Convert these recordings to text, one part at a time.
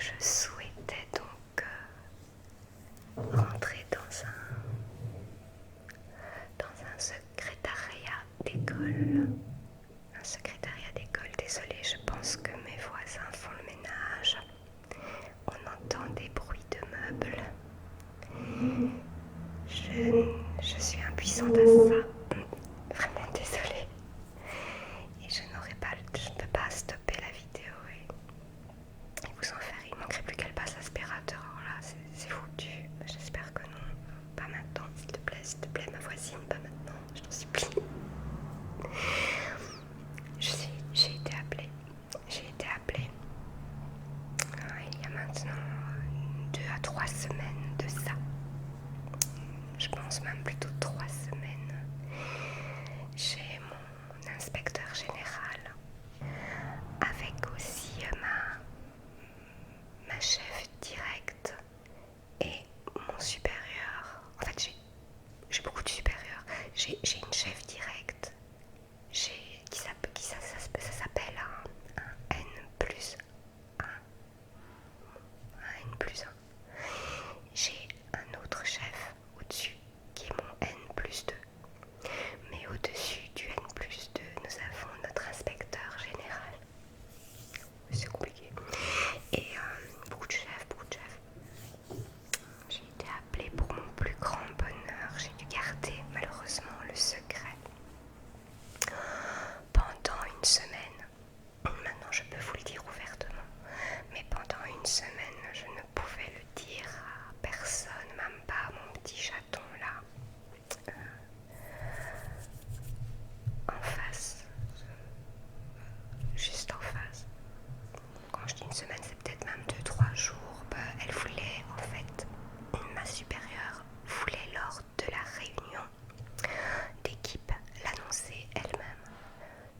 je souhaitais donc rentrer dans un secrétariat d'école. Un secrétariat d'école, désolée, je pense que mes voisins font le ménage. On entend des bruits de meubles. Je suis impuissante à ça. Vraiment désolée. Et je ne peux pas stopper la vidéo et vous en faire. Il ne manquerait plus qu'elle passe l'aspirateur. Alors là, c'est foutu. J'espère que non. Pas maintenant, s'il te plaît, ma voisine, pas maintenant. Je t'en supplie. J'ai été appelée. Il y a maintenant 2 à 3 semaines de ça. Je pense même plutôt 3 semaines. Chez mon inspecteur général, avec aussi ma chef directe et mon supérieur. En fait, j'ai beaucoup de supérieurs. J'ai une chef directe ça s'appelle un N plus 1. Un N plus 1. J'ai un autre chef au-dessus qui est mon N plus 2. Mais au-dessus du N plus 2, nous avons notre inspecteur général. C'est compliqué. Et beaucoup de chefs. J'ai été appelée pour mon plus grand bonheur. J'ai dû garder malheureusement le secret pendant une semaine. Maintenant je peux vous le dire ouvertement, mais pendant une semaine je ne pouvais le dire à personne, même pas à mon petit chaton là, en face, juste en face. Quand je dis une semaine, c'est peut-être même 2-3 jours. Elle voulait, en fait, ma supérieure voulait lors de la réunion d'équipe l'annoncer elle-même.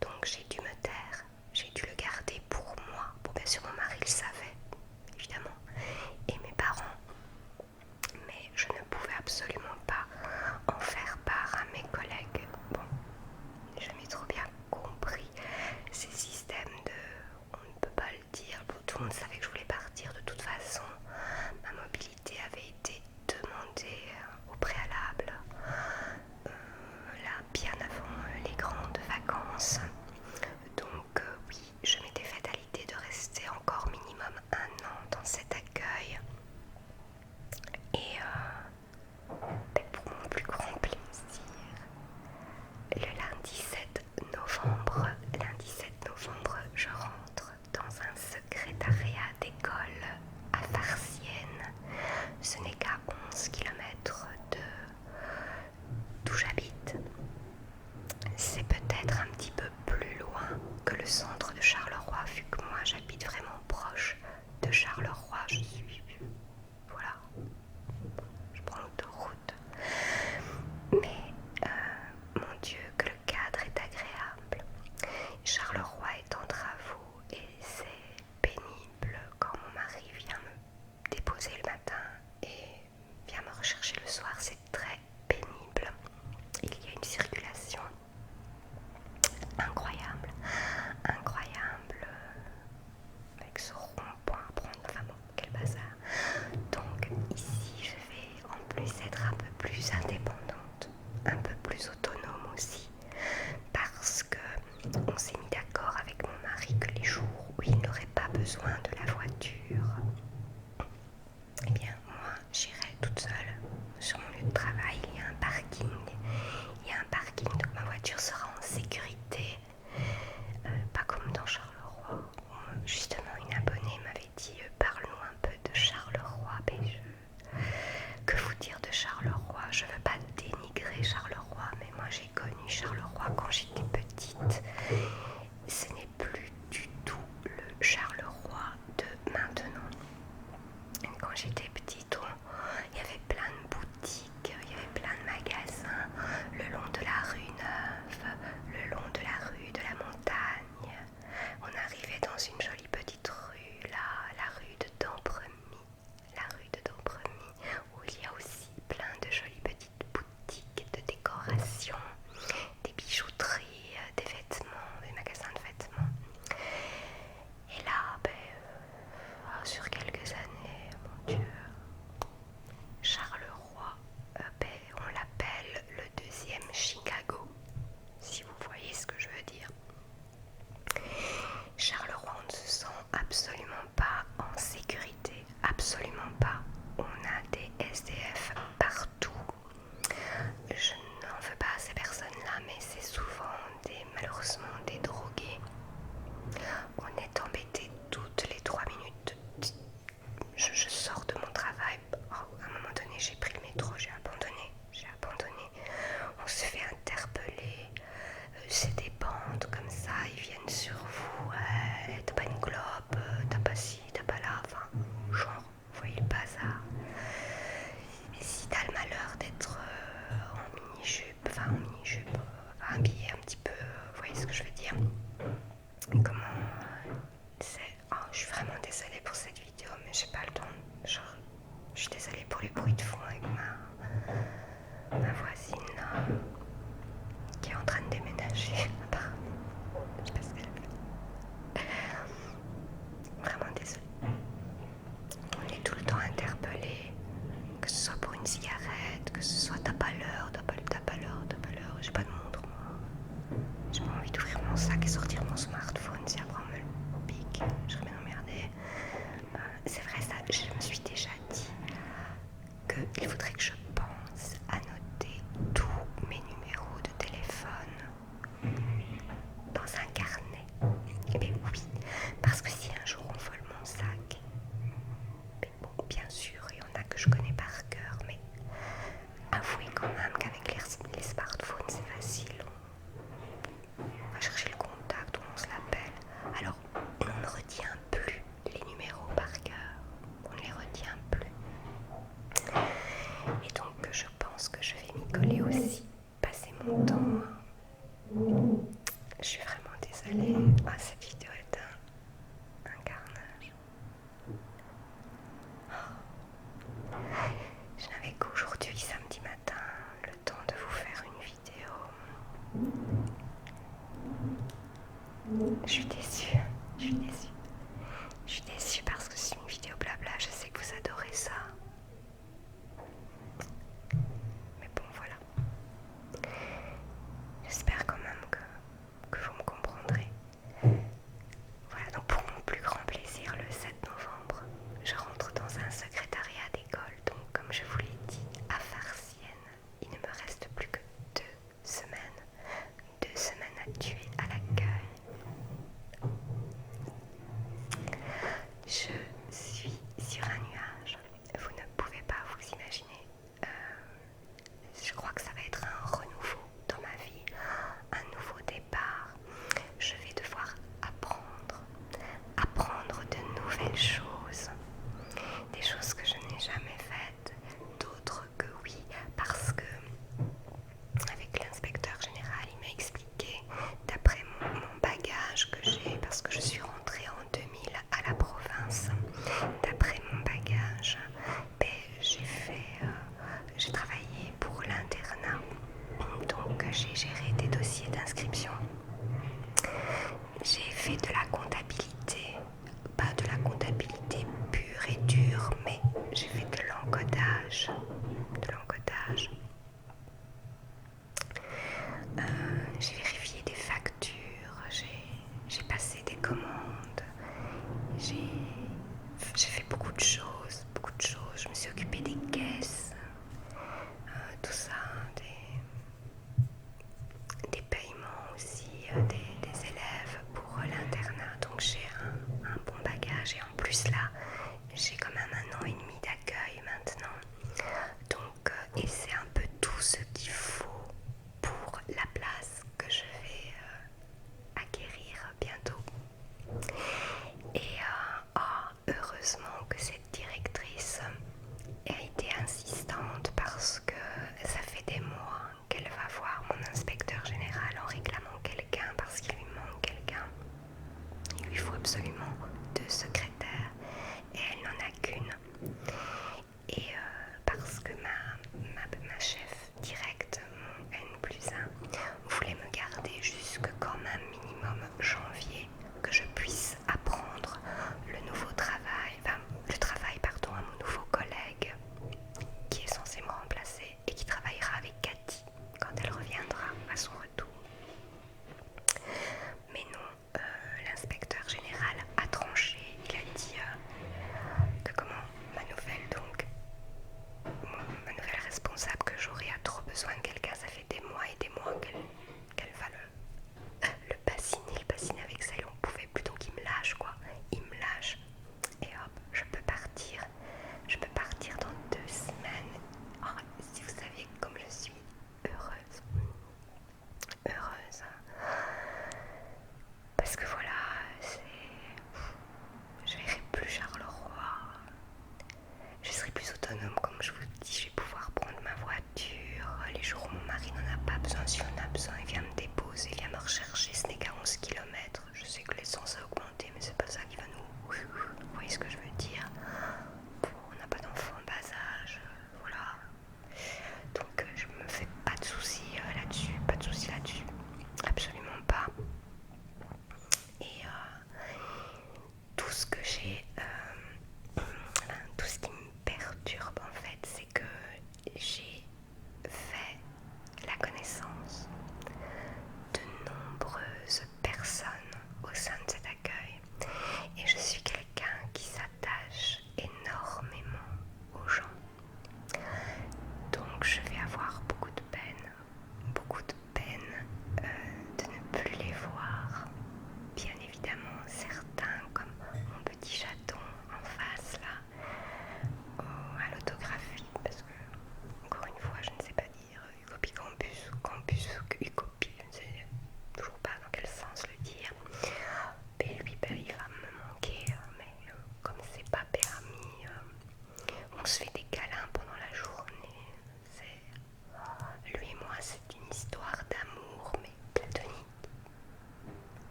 Donc j'ai dû me taire, j'ai dû le garder pour moi. Bon, bien sûr mon mari le savait, évidemment, et mes parents. Mais je ne pouvais absolument pas en faire part à mes collègues. Bon, j'ai jamais trop bien compris ces systèmes de on ne peut pas le dire. Bon, tout le monde savait que je voulais partir de toute façon. Ma mobilité avait été demandée au préalable, là bien avant les grandes vacances. Donc oui, je m'étais faite à l'idée de rester encore minimum 1 an dans cet accueil. Et pour mon plus grand plaisir, le lundi 7 novembre, je rentre dans un secrétariat d'école à Farciennes. Ce n'est qu'à 11 km d'où j'habite. C'est peut-être un petit peu plus loin que le centre de Charleroi, vu que moi j'habite vraiment proche de Charleroi. Voilà, je prends l'autoroute. Mais mon Dieu, que le cadre est agréable. Charleroi est en travaux et c'est pénible quand mon mari vient me déposer le matin et vient me rechercher le soir. C'est très pénible. Il y a une circulation incroyable, avec ce rond-point à prendre. Enfin bon, quel bazar. Donc ici, je vais en plus être un peu plus indépendante, un peu plus autonome aussi, parce que on s'est mis d'accord avec mon mari que les jours où il n'aurait pas besoin de la voiture, eh bien moi j'irai toute seule sur mon lieu de travail. Il y a un parking, donc ma voiture sera en sécurité, pas comme dans Charleroi. Justement, une abonnée m'avait dit parlons un peu de Charleroi. Que vous dire de Charleroi? Je ne veux pas dénigrer Charleroi, mais moi j'ai connu Charleroi quand j'étais petite. Ce n'est plus du tout le Charleroi de maintenant. Quand j'étais petite, il y avait plein de boutiques, il y avait plein de magasins le long de la rue Neuve, le long de la rue de la Montagne. On arrivait dans une jolie petite rue, là, la rue de Dampremy, où il y a aussi plein de jolies petites boutiques de décoration, des bijouteries, des vêtements, des magasins de vêtements. Et là, sur quelques absolument pas. On a des SDF partout. Je n'en veux pas à ces personnes-là, mais c'est souvent malheureusement des drogués. On est embêté toutes les 3 minutes. Je sors de mon travail. Oh, à un moment donné, j'ai pris le métro, j'ai abandonné. On se fait interpeller. C'est des bandes comme ça, ils viennent sur vous. T'as pas une clope, t'as pas ci, t'as pas là. Enfin, genre, vous voyez le bazar.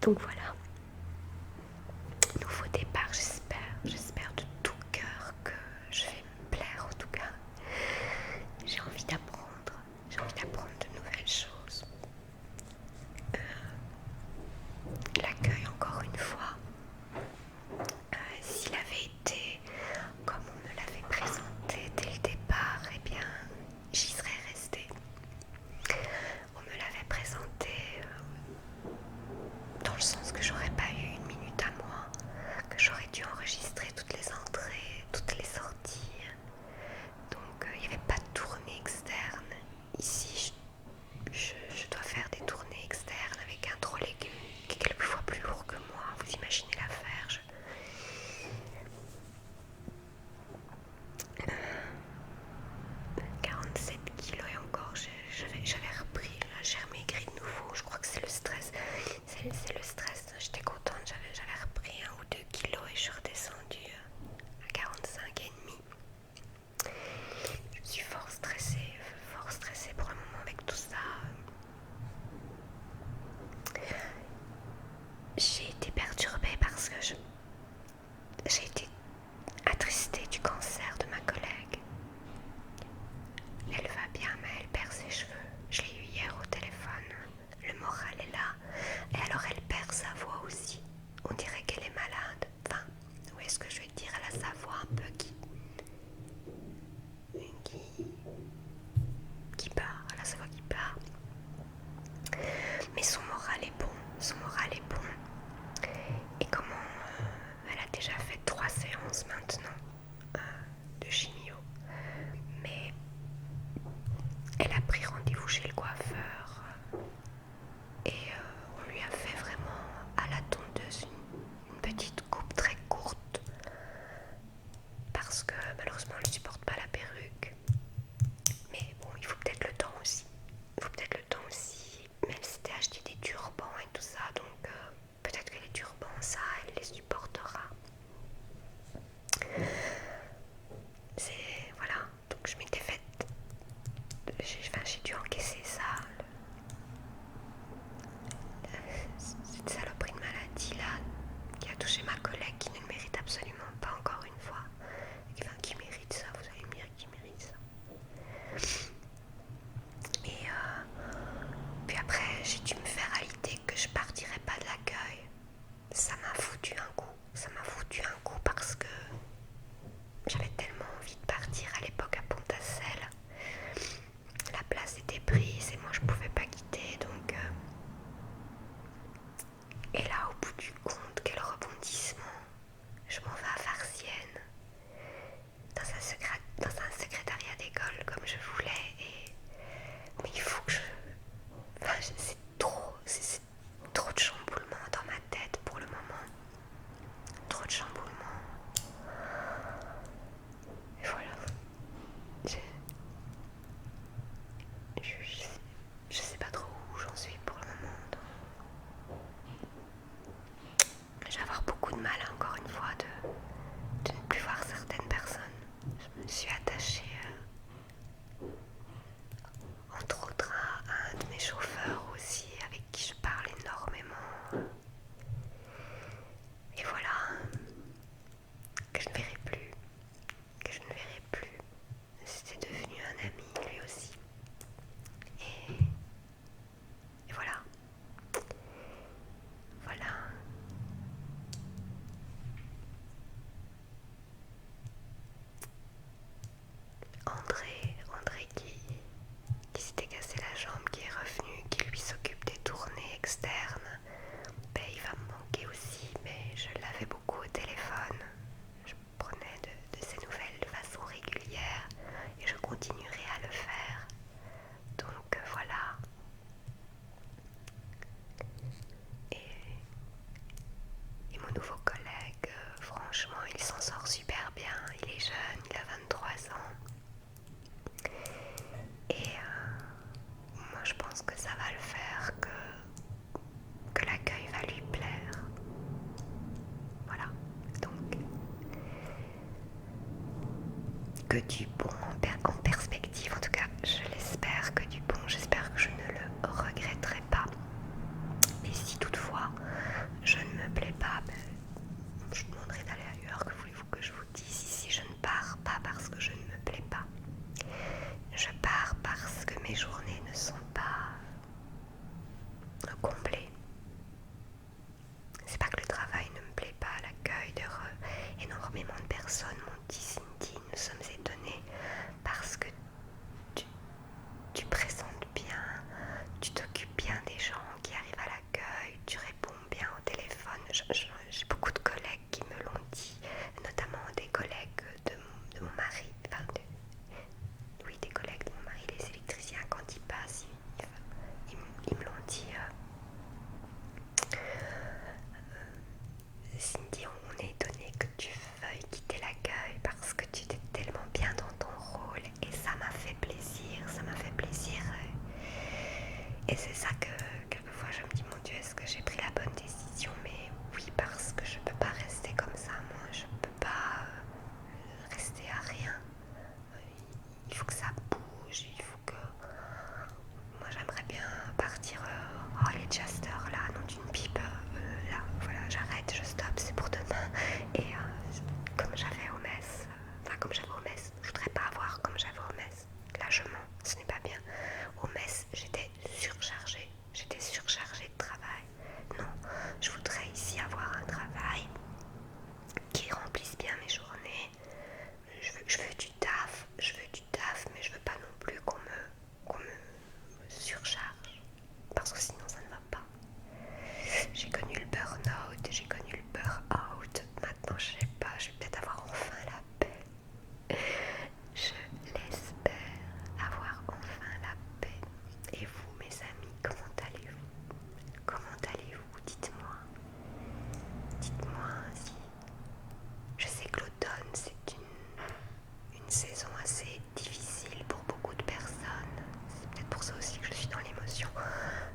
Donc voilà, nouveau départ, j'espère de tout cœur que je vais me plaire en tout cas. J'ai envie d'apprendre de nouvelles choses. L'accueil, encore une fois, s'il avait été comme on me l'avait présenté dès le départ, eh bien j'y serais restée. On me l'avait présenté dans le sens que j'aurais pas eu une minute à moi, que j'aurais dû enregistrer toutes les entrées, toutes les sorties. Donc il n'y avait pas de tournée externe. Ici, je dois faire des tournées externes avec un trolley qui est quelques fois plus lourd que moi. Vous imaginez l'affaire. 47 kilos et encore, j'avais repris, là, j'ai remaigri de nouveau. Je crois que c'est le stress. C'est le stress. J'étais contente, j'avais repris 1 ou 2 kilos et je suis redescendue à 45,5. Je suis fort stressée pour le moment avec tout ça. J'ai été perturbée parce que j'ai été attristée du cancer de ma collègue. Elle va bien, mais elle perd ses cheveux. Je l'ai eu hier au téléphone. Le moral est là. Et alors elle perd sa voix aussi. On dirait qu'elle est malade. Enfin, où est-ce que je vais dire? Elle a sa voix un peu qui part. Elle a sa voix qui part. Mais son moral est bon. Et comment elle a déjà fait 3 séances maintenant de chimio. Mais elle a pris rendez-vous chez le coiffeur et on lui a fait vraiment à la tondeuse une petite coupe très courte parce que malheureusement elle ne supporte pas la perruque. Mais bon, il faut peut-être le temps aussi. Mais elle s'était acheté des turbans et tout ça, donc peut-être que les turbans, ça, elle les supportera. Voilà, donc je m'étais faite. J'ai dû encaisser ça. Cette saloperie de maladie là qui a touché ma collègue qui ne le mérite absolument pas, encore une fois. Enfin, qui mérite ça, vous allez me dire qui mérite ça. Et puis après j'ai dû me faire à l'idée que je partirais pas de l'accueil. Ça m'a foutu un coup parce que j'avais tellement envie de partir à l'époque à Pont-à-Celle. La place était prise et moi je pouvais pas quitter, donc et là, au bout du compte, quel rebondissement. Je m'en vais à Varciennes, dans un secrétariat d'école comme je voulais. Mais il faut que c'est trop de chamboulement dans ma tête pour le moment. Trop de chamboulement. Et voilà. Je sais pas trop où j'en suis pour le moment. Je vais avoir beaucoup de mal, encore une fois, de ne plus voir certaines personnes. Je me suis attachée, entre autres, à un de mes chauffeurs aussi, avec qui je parle énormément. Et voilà, que je ne verrai plus. C'était devenu un ami, lui aussi. Et voilà. André qui s'était cassé la jambe, qui est revenu, qui lui s'occupe des tournées externes, il va me manquer aussi, mais je l'avais beaucoup au téléphone. Je prenais de ses nouvelles de façon régulière et je continuerai à le faire. Donc voilà. Et mon nouveau collègue, franchement, il s'en sort super bien. Il est jeune, il a 23 ans. Et moi je pense que ça va le faire, que l'accueil va lui plaire. Voilà, donc que du bon en perspective, en tout cas je l'espère, que du bon, j'espère que je ne le regretterai pas. Mais si toutefois j'ai beaucoup de collègues qui me l'ont dit, notamment des collègues de mon mari, enfin oui, des collègues de mon mari, les électriciens, quand ils passent, ils me l'ont dit. Cindy, on est étonné que tu veuilles quitter l'accueil parce que tu étais tellement bien dans ton rôle et ça m'a fait plaisir, ça m'a fait plaisir. Et c'est ça que quelquefois je me dis, mon Dieu, est-ce que j'ai pris la bonne décision? Mais oui, parce que je peux pas rester comme ça, moi, je peux pas rester à rien. Il faut que ça bouge, il faut que... Moi j'aimerais bien partir, oh les Chester là, non d'une pipe, là, voilà, j'arrête, je stoppe, c'est pour demain. Et comme j'avais au Metz, je voudrais pas avoir comme j'avais au Metz, là je mens, ce n'est pas bien. Au Metz, j'étais surchargée de travail. Non, je voudrais ici avoir un travail qui remplisse bien mes journées. Je veux du taf, mais je veux pas non plus qu'on me surcharge, parce que sinon ça ne va pas. J'ai connu le burn-out, j'ai connu le burn-out. Maintenant, je sais pas, je vais peut-être avoir enfin la paix. Je l'espère avoir enfin la paix. Et vous, mes amis, comment allez-vous? Comment allez-vous? Dites-moi. Dites-moi si... Je sais que l'automne, c'est une saison assez difficile pour beaucoup de personnes. C'est peut-être pour ça aussi que je suis dans l'émotion.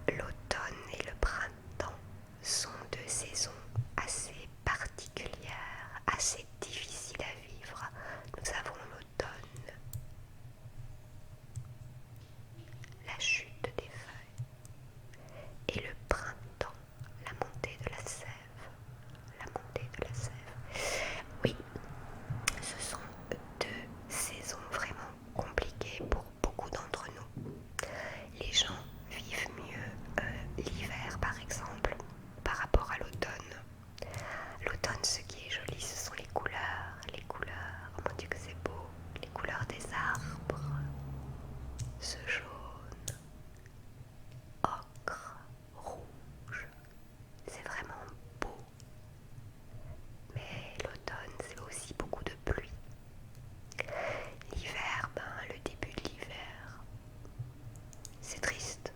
L'automne et le printemps sont deux saisons assez particulières, assez difficiles à vivre. Nous avons l'automne, la chute des feuilles, et le printemps, la montée de la sève. La montée de la sève. Oui, ce sont deux saisons vraiment compliquées pour beaucoup d'entre nous. Les gens vivent mieux l'hiver par exemple par rapport à l'automne. L'automne, ce qui est joli, ce sont les couleurs, oh mon Dieu que c'est beau, les couleurs des arbres, ce jaune, ocre, rouge, c'est vraiment beau. Mais l'automne, c'est aussi beaucoup de pluie. L'hiver, le début de l'hiver, c'est triste.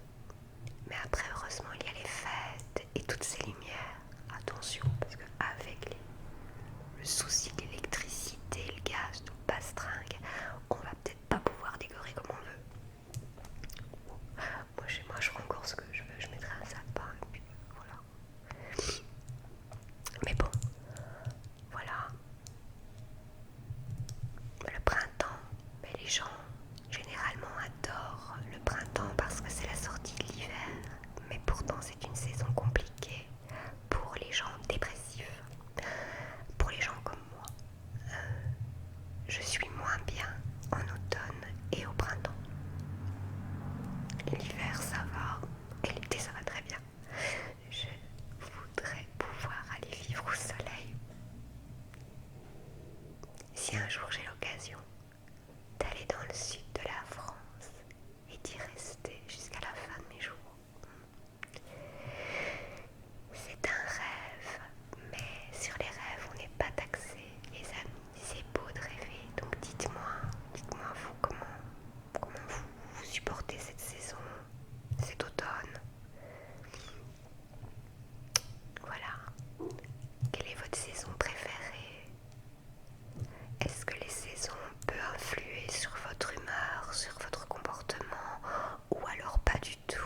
Mais après, heureusement, il y a les fêtes et toutes ces lumières. Attention, parce qu'avec le souci de l'électricité, le gaz, tout bastringue, on va peut-être pas pouvoir décorer comme on veut. Moi, chez moi, je ferai encore ce que je veux. Je mettrai un sapin et puis voilà. Mais bon, voilà. Le printemps, les gens généralement adorent le printemps parce que c'est la sortie de l'hiver, mais pourtant c'est une saison compliquée pour les gens dépressifs, pour les gens comme moi. Je suis moins bien en automne et au printemps. L'hiver ça va, et l'été ça va très bien. Je voudrais pouvoir aller vivre au soleil. Si un jour j'ai l'occasion d'aller dans le sud de la France et d'y rester jusqu'à la fin de mes jours. C'est un rêve, mais sur les rêves on n'est pas taxé, les amis, c'est beau de rêver. Donc dites-moi vous comment vous supportez cette saison, cet automne. Voilà, quelle est votre saison préférée? Est-ce que les saisons peuvent influer sur votre humeur, sur votre comportement, ou alors pas du tout?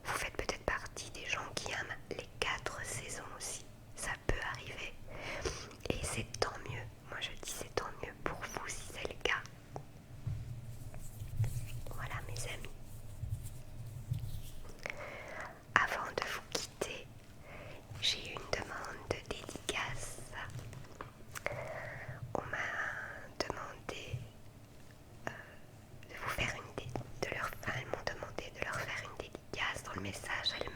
Vous faites peut-être partie des gens qui aiment les 4 saisons aussi. Ça peut arriver. Et c'est tant mieux. Moi je dis c'est tant mieux pour vous si c'est le cas. Voilà mes amis. Avant de vous quitter, j'ai une demande de dédicace. On m'a demandé de vous faire elles m'ont demandé de leur faire une dédicace. Dans le message, elles